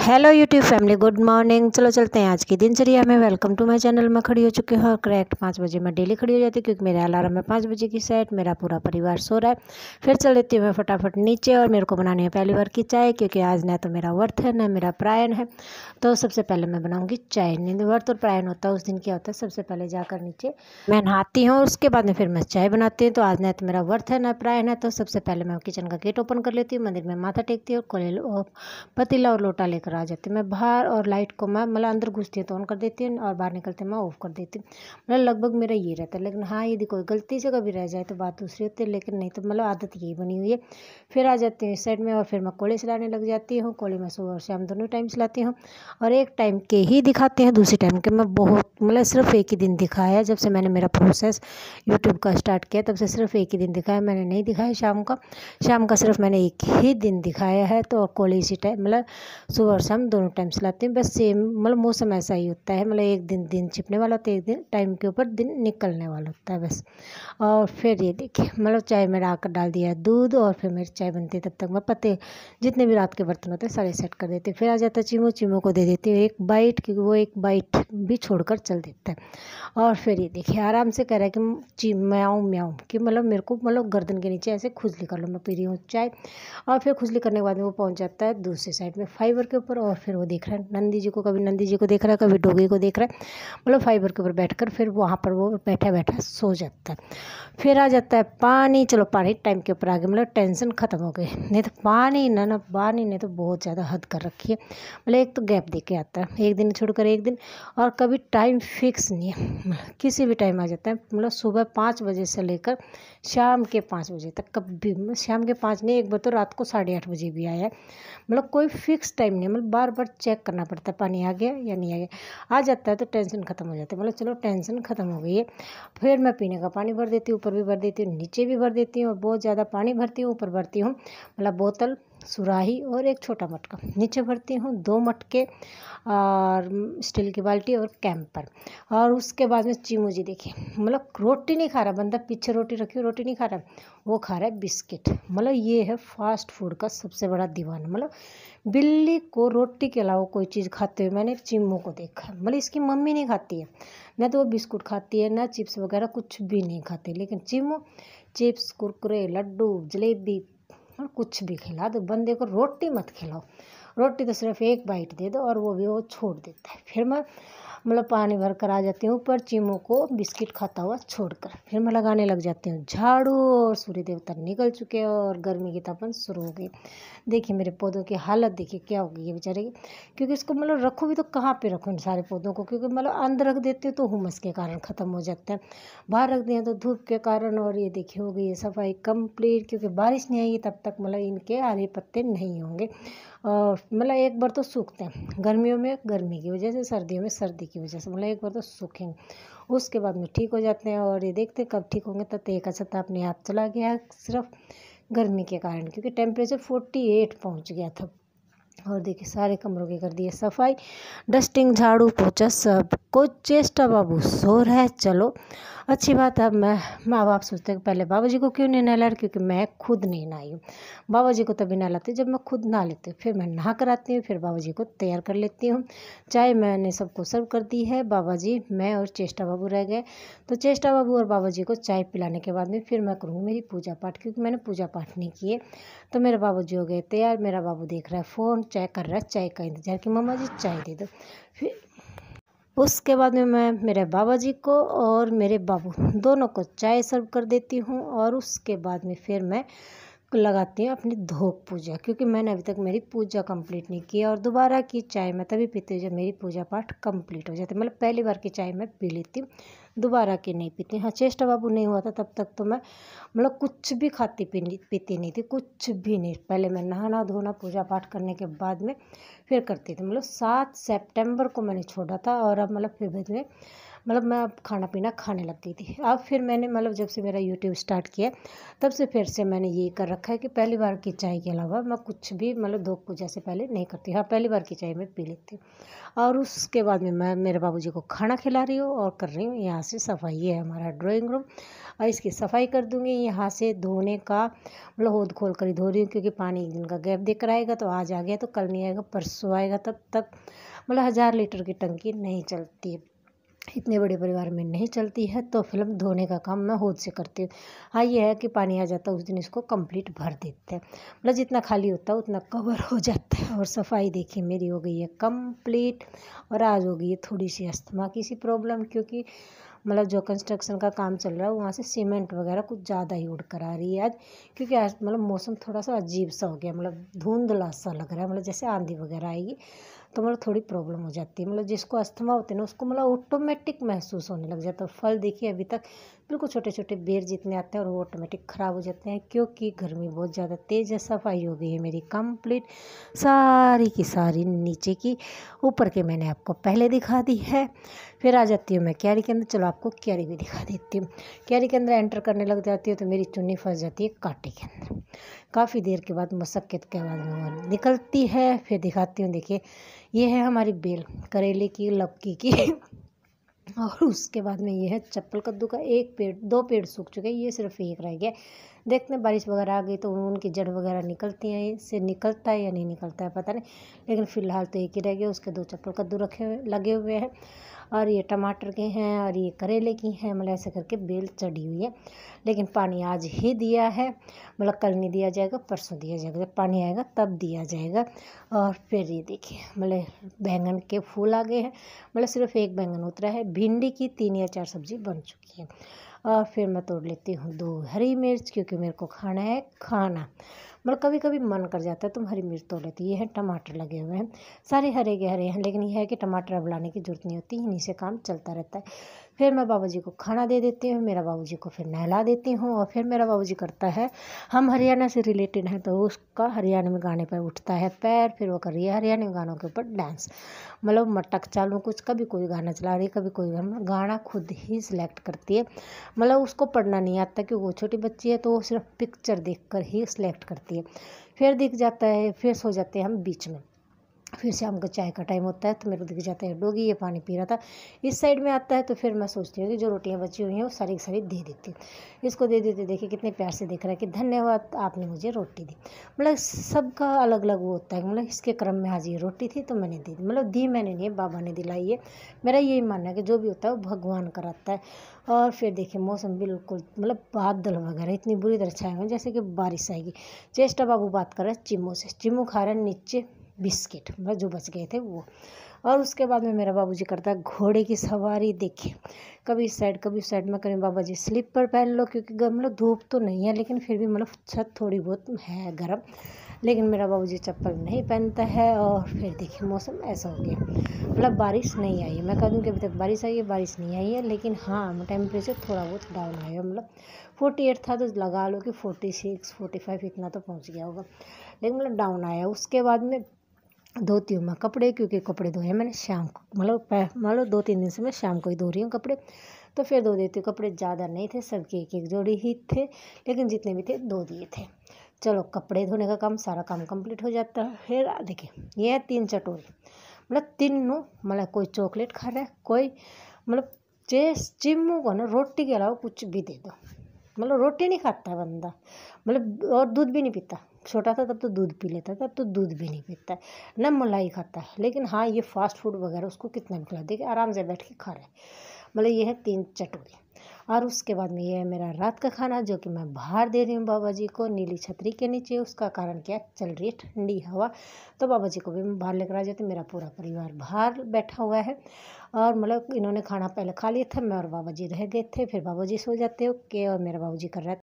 Hello YouTube family, good morning. चलो चलते हैं आज की दिनचर्या में। Welcome to my channel. मैं खड़ी हो चुकी हूँ और करेक्ट 5 बजे मैं डेली खड़ी हो जाती हूँ क्योंकि मेरे अलार्म है 5 बजे की सेट। मेरा पूरा परिवार सो रहा है। फिर चल देती हूँ मैं फटाफट नीचे और मेरे को बनानी है पहली बार की चाय, क्योंकि आज ना तो मेरा व्रत है ना मेरा प्रायण है। तो सबसे पहले मैं बनाऊँगी चाय। नींद व्रत और प्रायण होता है उस दिन क्या होता है, सबसे पहले जाकर नीचे मैं नहाती हूँ, उसके बाद में फिर मैं चाय बनाती हूँ। तो आज ना तो मेरा व्रत है ना प्रायण है, तो सबसे पहले मैं किचन का गेट ओपन कर लेती हूँ, मंदिर में माथा टेकती हूँ, पतीला और लोटा लेकर आ जाती हूँ मैं बाहर। और लाइट को मैं मतलब अंदर घुसती हूँ तो ऑन कर देती हूँ और बाहर निकलते मैं ऑफ कर देती हूँ। मतलब लगभग मेरा ये रहता है। लेकिन हाँ, यदि कोई गलती से कभी रह जाए तो बात दूसरी होती है, लेकिन नहीं तो मतलब आदत यही बनी हुई है। फिर आ जाती हूँ इस साइड में और फिर मैं कोले चलाने लग जाती हूँ। कोले में सुबह और शाम दोनों टाइम चलाती हूँ और एक टाइम के ही दिखाते हैं, दूसरी टाइम के मैं बहुत मतलब सिर्फ एक ही दिन दिखाया। जब से मैंने मेरा प्रोसेस यूट्यूब का स्टार्ट किया तब से सिर्फ एक ही दिन दिखाया, मैंने नहीं दिखाया शाम का सिर्फ मैंने एक ही दिन दिखाया है। तो कोले इसी टाइम मतलब सुबह और शाम दोनों टाइम चलाती हूँ। बस सेम मतलब मौसम ऐसा ही होता है, मतलब एक दिन दिन छिपने वाला होता है, एक दिन टाइम के ऊपर दिन निकलने वाला होता है बस। और फिर ये देखिए मतलब चाय में डाल दिया है दूध और फिर मेरी चाय बनती है। तब तक मैं पत्ते जितने भी रात के बर्तन होते हैं सारे सेट कर देती हूँ। फिर आ जाता है चीमू को दे देती हूँ एक बाइट, क्योंकि वो एक बाइट भी छोड़कर चल देता है। और फिर ये देखिए आराम से कह रहा है कि म्याऊं म्याऊं, कि मतलब मेरे को मतलब गर्दन के नीचे ऐसे खुजली कर लो। मैं पी रही हूँ चाय और फिर खुजली करने के बाद में वो पहुंच जाता है दूसरी साइड में फाइबर के ऊपर। और फिर वो देख रहा है नंदी जी को, कभी नंदी जी को देख रहा है, कभी डोगी को देख रहा है। मतलब फाइबर के ऊपर बैठकर फिर वहाँ पर वो बैठा बैठा सो जाता है। फिर आ जाता है पानी। चलो पानी टाइम के ऊपर आ गया, मतलब टेंशन खत्म हो गई। नहीं तो पानी ने तो बहुत ज़्यादा हद कर रखी है। मतलब एक तो गैप दे के आता है, एक दिन छोड़कर एक दिन, और कभी टाइम फिक्स नहीं है, किसी भी टाइम आ जाता है। मतलब सुबह 5 बजे से लेकर शाम के 5 बजे तक, कभी शाम के 5 नहीं, एक बार तो रात को 8:30 बजे भी आया है। मतलब कोई फिक्स टाइम नहीं है, मतलब बार बार चेक करना पड़ता है पानी आ गया या नहीं आ गया। आ जाता है तो टेंशन खत्म हो जाती है। मतलब चलो टेंशन खत्म हो गई है। फिर मैं पीने का पानी भर देती हूँ, ऊपर भी भर देती हूँ, नीचे भी भर देती हूँ और बहुत ज़्यादा पानी भरती हूँ। ऊपर भरती हूँ मतलब बोतल, सुराही और एक छोटा मटका। नीचे भरती हूँ 2 मटके और स्टील की बाल्टी और कैंपर। और उसके बाद में चीमू जी देखिए मतलब रोटी नहीं खा रहा बंदा, पीछे रोटी रखी हुई रोटी नहीं खा रहा, वो खा रहा है बिस्किट। मतलब ये है फास्ट फूड का सबसे बड़ा दीवाना। मतलब बिल्ली को रोटी के अलावा कोई चीज़ खाते हुए मैंने चीमू को देखा है। मतलब इसकी मम्मी नहीं खाती है, ना तो वो बिस्कुट खाती है ना चिप्स वगैरह कुछ भी नहीं खाती, लेकिन चीमू चिप्स कुरकुरे लड्डू जलेबी और कुछ भी खिला दो, बंदे को रोटी मत खिलाओ। रोटी तो सिर्फ एक बाइट दे दो और वो भी वो छोड़ देता है। फिर मैं मतलब पानी भर कर आ जाती हूँ ऊपर, चीमू को बिस्किट खाता हुआ छोड़कर। फिर मैं लगाने लग जाती हूँ झाड़ू और सूर्य देवता निकल चुके हैं और गर्मी की तपन शुरू हो गई। देखिए मेरे पौधों की हालत देखिए क्या हो गई है बेचारे की, क्योंकि इसको मतलब रखूँ भी तो कहाँ पे रखूँ इन सारे पौधों को, क्योंकि मतलब अंदर रख देती हूँ तो हुमस के कारण ख़त्म हो जाता है, बाहर रख दिए तो धूप के कारण। और ये देखिए हो गई है सफाई कंप्लीट, क्योंकि बारिश नहीं आएगी तब तक मतलब इनके हरे पत्ते नहीं होंगे। और मतलब एक बार तो सूखते हैं, गर्मियों में गर्मी की वजह से, सर्दियों में सर्दी की वजह से, मतलब एक बार तो सूखेंगे, उसके बाद में ठीक हो जाते हैं। और ये देखते हैं कब ठीक होंगे। तब तो एक सप्ताह अपने आप चला गया सिर्फ गर्मी के कारण, क्योंकि टेम्परेचर 48 पहुंच गया था। और देखिए सारे कमरों की कर दी है सफाई, डस्टिंग झाड़ू पोछा सब कुछ। चेष्टा बाबू सो रहा है, चलो अच्छी बात है। अब मैं माँ बाप सोचते हैं कि पहले बाबा जी को क्यों नहीं नहला, क्योंकि मैं खुद नहीं नहाई हूँ। बाबा जी को तभी नहलाती हूँ जब मैं खुद नहा लेती हूँ, फिर मैं नहा कर आती हूँ, फिर बाबा जी को तैयार कर लेती हूँ। चाय मैंने सबको सर्व कर दी है, बाबा जी मैं और चेष्टा बाबू रह गए। तो चेष्टा बाबू और बाबा जी को चाय पिलाने के बाद में फिर मैं करूँगी मेरी पूजा पाठ, क्योंकि मैंने पूजा पाठ नहीं किए। तो मेरे बाबू जी हो गए तैयार, मेरा बाबू देख रहा है फ़ोन, चाय कर रहा है, चाय का इंतज़ार कि मम्मा जी चाय दे दो। फिर उसके बाद में मैं मेरे बाबा जी को और मेरे बाबू दोनों को चाय सर्व कर देती हूँ। और उसके बाद में फिर मैं लगाती हूँ अपनी धूप पूजा, क्योंकि मैंने अभी तक मेरी पूजा कंप्लीट नहीं की। और दोबारा की चाय मैं तभी पीती हूँ जब मेरी पूजा पाठ कंप्लीट हो जाती है। मतलब पहली बार की चाय मैं पी लेती हूँ, दोबारा की नहीं पीती। हाँ, चेष्टा बाबू नहीं हुआ था तब तक तो मैं मतलब कुछ भी पीती नहीं थी, कुछ भी नहीं। पहले मैं नहाना धोना पूजा पाठ करने के बाद में फिर करती थी। मतलब 7 सितंबर को मैंने छोड़ा था और अब मतलब फिर में मतलब मैं अब खाना पीना खाने लग गई थी। अब फिर मैंने मतलब जब से मेरा यूट्यूब स्टार्ट किया तब से फिर से मैंने ये कर रखा है कि पहली बार की चाय के अलावा मैं कुछ भी मतलब 2 पूजा से पहले नहीं करती। हाँ, पहली बार की चाय मैं पी लेती हूँ। और उसके बाद में मैं मेरे बाबूजी को खाना खिला रही हूँ और कर रही हूँ यहाँ से सफाई। ये है हमारा ड्राइंग रूम और इसकी सफाई कर दूँगी। यहाँ से धोने का मतलब हौद खोल कर ही धो रही हूँ क्योंकि पानी एक दिन का गैप देकर आएगा, तो आज आ गया तो कल नहीं आएगा, परसों आएगा, तब तक मतलब 1000 लीटर की टंकी नहीं चलती है, इतने बड़े परिवार में नहीं चलती है। तो फिल्म धोने का काम मैं हौद से करती हूँ। हाँ, ये है कि पानी आ जाता है उस दिन इसको कंप्लीट भर देते हैं, मतलब जितना खाली होता है उतना कवर हो जाता है। और सफाई देखिए मेरी हो गई है कंप्लीट। और आज हो गई है थोड़ी सी अस्थमा की सी प्रॉब्लम, क्योंकि मतलब जो कंस्ट्रक्शन का काम चल रहा है वहाँ से सीमेंट वगैरह कुछ ज़्यादा ही उड़ कर आ रही है आज, क्योंकि आज मतलब मौसम थोड़ा सा अजीब सा हो गया, मतलब धुंधला सा लग रहा है, मतलब जैसे आंधी वगैरह आएगी तो मतलब थोड़ी प्रॉब्लम हो जाती है। मतलब जिसको अस्थमा होते हैं ना उसको मतलब ऑटोमेटिक महसूस होने लग जाता है। फल देखिए अभी तक बिल्कुल छोटे छोटे बेर जितने आते हैं और वो ऑटोमेटिक ख़राब हो जाते हैं, क्योंकि गर्मी बहुत ज़्यादा तेज़ है। सफाई हो गई है मेरी कंप्लीट सारी की सारी, नीचे की ऊपर के मैंने आपको पहले दिखा दी है। फिर आ जाती हूँ मैं क्यारी के अंदर। चलो आपको क्यारी भी दिखा देती हूँ। क्यारी के अंदर एंटर करने लग जाती हूँ तो मेरी चुन्नी फंस जाती है कांटे के अंदर। काफ़ी देर के बाद मशक्क़त के बाद में वो निकलती है। फिर दिखाती हूँ, देखिए ये है हमारी बेल करेले की, लौकी की और उसके बाद में ये है चप्पल कद्दू का। एक पेड़ 2 पेड़ सूख चुके हैं, ये सिर्फ एक रह गया। देखते हैं बारिश वगैरह आ गई तो उनकी जड़ वगैरह निकलती हैं, इससे निकलता है या नहीं निकलता है पता नहीं, लेकिन फ़िलहाल तो एक ही रह गया। उसके 2 चप्पल कद्दू रखे हुए लगे हुए हैं और ये टमाटर के हैं और ये करेले की हैं। मतलब ऐसे करके बेल चढ़ी हुई है, लेकिन पानी आज ही दिया है, मतलब कल नहीं दिया जाएगा, परसों दिया जाएगा। जब पानी आएगा तब दिया जाएगा। और फिर ये देखिए मतलब बैंगन के फूल आ गए हैं, मतलब सिर्फ एक बैंगन उतरा है। भिंडी की 3 या 4 सब्जी बन चुकी है। और फिर मैं तोड़ लेती हूँ 2 हरी मिर्च, क्योंकि मेरे को खाना है खाना। मतलब कभी कभी मन कर जाता है तुम हरी मिर्च तोड़ लेती। ये है टमाटर लगे हुए हैं, सारे हरे के हरे हैं, लेकिन यह है कि टमाटर अब लाने की ज़रूरत नहीं होती, इन्हीं से काम चलता रहता है। फिर मैं बाबूजी को खाना दे देती हूँ, मेरा बाबूजी को फिर नहला देती हूँ। और फिर मेरा बाबूजी करता है, हम हरियाणा से रिलेटेड हैं तो उसका हरियाणा में गाने पर उठता है पैर, फिर वो कर रही है हरियाणवी गानों के ऊपर डांस। मतलब मटक चालू कुछ, कभी कोई गाना चला रही है, कभी कोई गाना खुद ही सिलेक्ट करती है। मतलब उसको पढ़ना नहीं आता क्योंकि वो छोटी बच्ची है, तो वो सिर्फ पिक्चर देखकर ही सिलेक्ट करती है। फिर दिख जाता है, फिर सो जाते हैं हम बीच में। फिर शाम को चाय का टाइम होता है तो मेरे को दिख जाता है डोगी, ये पानी पी रहा था, इस साइड में आता है। तो फिर मैं सोचती हूँ कि जो रोटियां बची हुई हैं वो सारी की सारी दे देती हूँ इसको। दे देते देखिए कितने प्यार से देख रहा है कि धन्यवाद आपने मुझे रोटी दी। मतलब सबका अलग अलग वो होता है, मतलब इसके क्रम में आज ये रोटी थी तो मैंने दी, मतलब दी मैंने नहीं, बाबा ने दिलाई है। मेरा यही मानना है कि जो भी होता है वो भगवान कराता है। और फिर देखिए मौसम बिल्कुल मतलब बादल वगैरह इतनी बुरी तरह छाए हुए जैसे कि बारिश आएगी। चेष्टा बाबू बात कर रहा है चिम्मू से, चिम्मू खा रहा है नीचे बिस्किट, मतलब जो बच गए थे वो। और उसके बाद में मेरा बाबूजी करता है घोड़े की सवारी। देखिए कभी इस साइड कभी उस साइड में करें, बाबा जी स्लीपर पहन लो क्योंकि मतलब धूप तो नहीं है, लेकिन फिर भी मतलब छत थोड़ी बहुत है गर्म, लेकिन मेरा बाबूजी चप्पल नहीं पहनता है। और फिर देखिए मौसम ऐसा हो गया, मतलब बारिश नहीं आई है। मैं कह दूँ कि अभी तक बारिश आई है, बारिश नहीं आई है, लेकिन हाँ टेम्परेचर थोड़ा बहुत डाउन आया, मतलब 48 था तो लगा लो कि 46 45 इतना तो पहुँच गया होगा, लेकिन मतलब डाउन आया। उसके बाद में धोती हूँ मैं कपड़े, क्योंकि कपड़े धोए मैंने शाम को, मतलब 2-3 दिन से मैं शाम को ही धो रही हूँ कपड़े। तो फिर धो देती हूँ कपड़े, ज़्यादा नहीं थे, सबके एक एक जोड़ी ही थे, लेकिन जितने भी थे धो दिए थे। चलो कपड़े धोने का काम सारा काम कंप्लीट हो जाता है। फिर देखिए ये है 3 चटोरी, मतलब तीनों, मतलब कोई चॉकलेट खा रहा है, कोई मतलब चिम्मू को ना रोटी के अलावा कुछ भी दे दो, मतलब रोटी नहीं खाता है बंदा, मतलब और दूध भी नहीं पीता। छोटा था तब तो दूध पी लेता था, अब तो दूध भी नहीं पीता है, ना मलाई खाता है। लेकिन हाँ ये फास्ट फूड वगैरह उसको कितना भी खिला, देखिए आराम से बैठ के खा रहा है। मतलब ये है 3 चटोरी। और उसके बाद में ये है मेरा रात का खाना, जो कि मैं बाहर दे रही हूँ बाबा जी को नीली छतरी के नीचे। उसका कारण क्या, चल रही है ठंडी हवा, तो बाबा जी को भी मैं बाहर लेकर आ जाती हूँ। मेरा पूरा परिवार बाहर बैठा हुआ है और मतलब इन्होंने खाना पहले खा लिया था, मैं और बाबा जी रह गए थे। फिर बाबा जी सो जाते हो के और मेरा बाबू जी कर रहा है